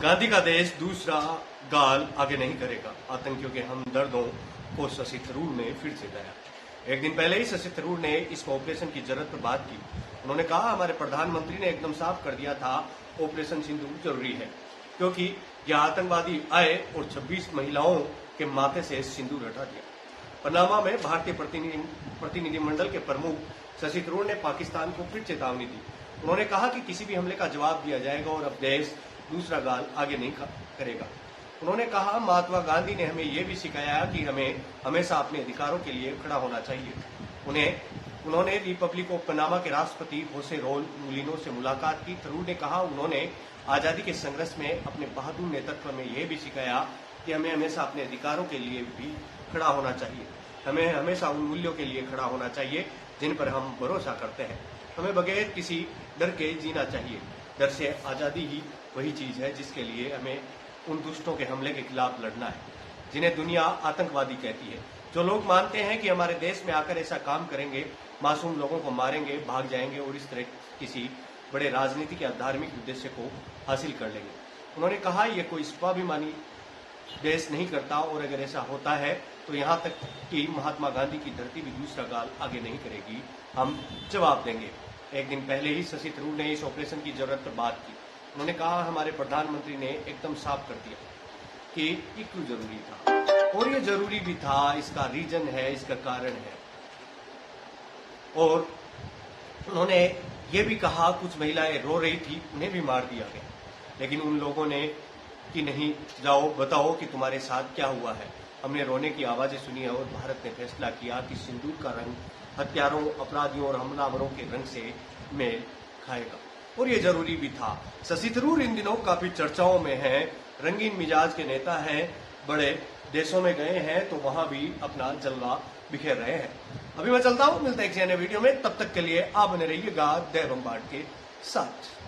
गांधी का देश दूसरा गाल आगे नहीं करेगा। आतंकियों के हमदर्दों को शशि थरूर ने फिर से दया। एक दिन पहले ही शशि थरूर ने इस ऑपरेशन की जरूरत पर बात की। उन्होंने कहा, हमारे प्रधानमंत्री ने एकदम साफ कर दिया था ऑपरेशन सिंदूर जरूरी है, क्योंकि यह आतंकवादी आए और 26 महिलाओं के माथे से सिंदूर हटा दिया। पनामा में भारतीय प्रतिनिधिमंडल के प्रमुख शशि थरूर ने पाकिस्तान को फिर चेतावनी दी। उन्होंने कहा कि किसी भी हमले का जवाब दिया जाएगा और अब देश दूसरा गाल आगे नहीं करेगा। उन्होंने कहा, महात्मा गांधी ने हमें यह भी सिखाया कि हमें हमेशा अपने अधिकारों के लिए खड़ा होना चाहिए। उन्होंने रिपब्लिक ऑफ पनामा के राष्ट्रपति होसे राउल मुलिनो से मुलाकात की। थरूर ने कहा, उन्होंने आजादी के संघर्ष में अपने बहादुर नेतृत्व में यह भी सिखाया कि हमें हमेशा अपने अधिकारों के लिए भी खड़ा होना चाहिए। हमें हमेशा उन मूल्यों के लिए खड़ा होना चाहिए जिन पर हम भरोसा करते हैं। हमें बगैर किसी डर के जीना चाहिए। डर से आजादी ही वही चीज है जिसके लिए हमें उन दुष्टों के हमले के खिलाफ लड़ना है, जिन्हें दुनिया आतंकवादी कहती है। जो लोग मानते हैं कि हमारे देश में आकर ऐसा काम करेंगे, मासूम लोगों को मारेंगे, भाग जाएंगे और इस तरह किसी बड़े राजनीतिक या धार्मिक उद्देश्य को हासिल कर लेंगे। उन्होंने कहा, यह कोई स्वाभिमानी देश नहीं करता और अगर ऐसा होता है तो यहाँ तक कि महात्मा गांधी की धरती भी दूसरा गाल आगे नहीं करेगी। हम जवाब देंगे। एक दिन पहले ही शशि थरूर ने इस ऑपरेशन की जरूरत पर बात की। उन्होंने कहा, हमारे प्रधानमंत्री ने एकदम साफ कर दिया कि ये क्यों जरूरी था, और ये जरूरी भी था। इसका रीजन है, इसका कारण है। और उन्होंने ये भी कहा, कुछ महिलाएं रो रही थी, उन्हें भी मार दिया गया, लेकिन उन लोगों ने कि नहीं, जाओ बताओ कि तुम्हारे साथ क्या हुआ है। हमने रोने की आवाजें सुनी है और भारत ने फैसला किया कि सिंदूर का रंग हत्यारों, अपराधियों और हमलावरों के रंग से मेल खाएगा, और ये जरूरी भी था। शशि थरूर इन दिनों काफी चर्चाओं में हैं, रंगीन मिजाज के नेता हैं, बड़े देशों में गए हैं तो वहां भी अपना जलवा बिखेर रहे हैं। अभी मैं चलता हूं, मिलते हैं एक नए वीडियो में। तब तक के लिए आप बने रहिएगा देवम बाट के साथ।